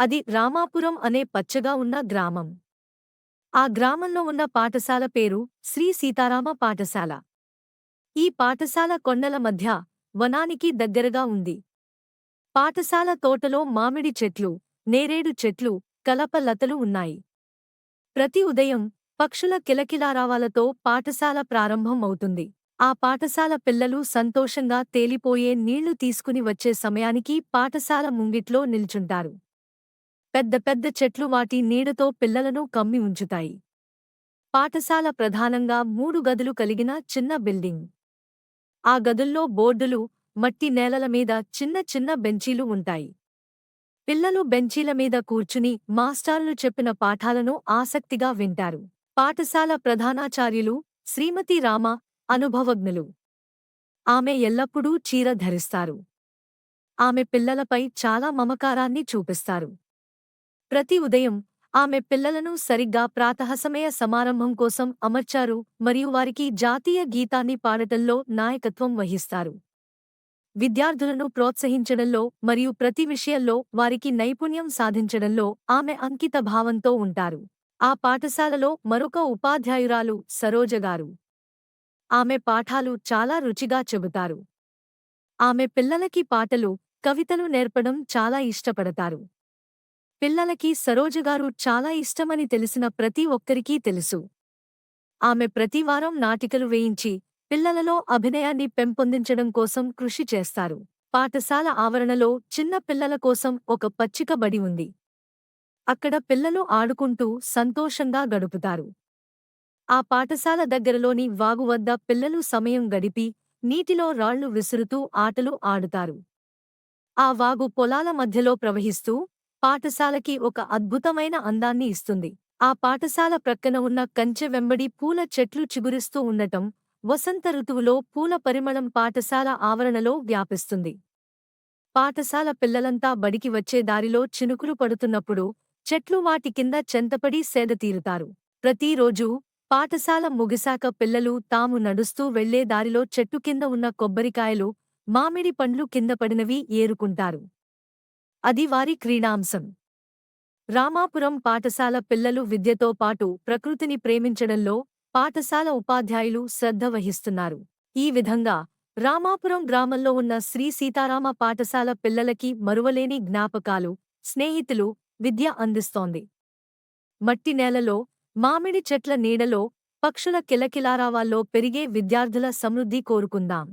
అది రామాపురం అనే పచ్చగా ఉన్న గ్రామం. ఆ గ్రామంలో ఉన్న పాఠశాల పేరు శ్రీ సీతారామ పాఠశాల. ఈ పాఠశాల కొండల మధ్య వనానికి దగ్గరగా ఉంది. పాఠశాల తోటలో మామిడి చెట్లు, నేరేడు చెట్లు, కలప లతలు ఉన్నాయి. ప్రతి ఉదయం పక్షుల కిలకిలారావాలతో పాఠశాల ప్రారంభం అవుతుంది. ఆ పాఠశాల పిల్లలు సంతోషంగా తేలిపోయే నీళ్లు తీసుకుని వచ్చే సమయానికి పాఠశాల ముంగిట్లో నిల్చుంటారు. పెద్ద పెద్ద చెట్లు వాటి నీడతో పిల్లలను కమ్మి ఉంచుతాయి. పాఠశాల ప్రధానంగా 3 గదులు కలిగిన చిన్న బిల్డింగ్. ఆ గదుల్లో బోర్డులు, మట్టి నేలల మీద చిన్న చిన్న బెంచీలు ఉంటాయి. పిల్లలు బెంచీల మీద కూర్చుని మాస్టారులు చెప్పిన పాఠాలను ఆసక్తిగా వింటారు. పాఠశాల ప్రధానాచార్యులు శ్రీమతి రామ అనుభవజ్ఞులు. ఆమె ఎల్లప్పుడూ చీర ధరిస్తారు. ఆమె పిల్లలపై చాలా మమకారాన్ని చూపిస్తారు. ప్రతి ఉదయం ఆమె పిల్లలను సరిగ్గా ప్రాతఃసమయ సమారంభం కోసం అమర్చారు మరియు వారికి జాతీయ గీతాన్ని పాడటంలో నాయకత్వం వహిస్తారు. విద్యార్థులను ప్రోత్సహించడంలో మరియు ప్రతి విషయంలో వారికి నైపుణ్యం సాధించడంలో ఆమె అంకిత భావంతో ఉంటారు. ఆ పాఠశాలలో మరొక ఉపాధ్యాయురాలు సరోజగారు. ఆమె పాఠాలు చాలా రుచిగా చెబుతారు. ఆమె పిల్లలకి పాటలు, కవితలు నేర్పడం చాలా ఇష్టపడతారు. పిల్లలకి సరోజగారు చాలా ఇష్టమని తెలిసిన ప్రతి ఒక్కరికీ తెలుసు. ఆమె ప్రతివారం నాటికలు వేయించి పిల్లలలో అభినయాన్ని పెంపొందించడం కోసం కృషి చేస్తారు. పాఠశాల ఆవరణలో చిన్న పిల్లల కోసం ఒక పచ్చిక బడి ఉంది. అక్కడ పిల్లలు ఆడుకుంటూ సంతోషంగా గడుపుతారు. ఆ పాఠశాల దగ్గరలోని వాగు వద్ద పిల్లలు సమయం గడిపి నీటిలో రాళ్లు విసురుతూ ఆటలు ఆడుతారు. ఆ వాగు పొలాల మధ్యలో ప్రవహిస్తూ పాఠశాలకి ఒక అద్భుతమైన అందాన్ని ఇస్తుంది. ఆ పాఠశాల ప్రక్కన ఉన్న కంచె వెంబడి పూల చెట్లు చిగురిస్తూ ఉండటం, వసంత ఋతువులో పూల పరిమళం పాఠశాల ఆవరణలో వ్యాపిస్తుంది. పాఠశాల పిల్లలంతా బడికి వచ్చే దారిలో చినుకులు పడుతున్నప్పుడు చెట్లు వాటి కింద చెంతపడి సేదతీరుతారు. ప్రతిరోజూ పాఠశాల ముగిశాక పిల్లలు తాము నడుస్తూ వెళ్లే దారిలో చెట్టు కింద ఉన్న కొబ్బరికాయలు, మామిడి పండ్లు కింద పడినవి ఏరుకుంటారు. అది వారి క్రీడాంశం. రామాపురం పాఠశాల పిల్లలు విద్యతో పాటు ప్రకృతిని ప్రేమించడంలో పాఠశాల ఉపాధ్యాయులు శ్రద్ధ వహిస్తున్నారు. ఈ విధంగా రామాపురం గ్రామంలో ఉన్న శ్రీ సీతారామ పాఠశాల పిల్లలకి మరువలేని జ్ఞాపకాలు, స్నేహితులు, విద్య అందిస్తోంది. మట్టి నేలలో, మామిడి చెట్ల నీడలో, పక్షుల కిలకిలారావాల్లో పెరిగే విద్యార్థుల సమృద్ధి కోరుకుందాం.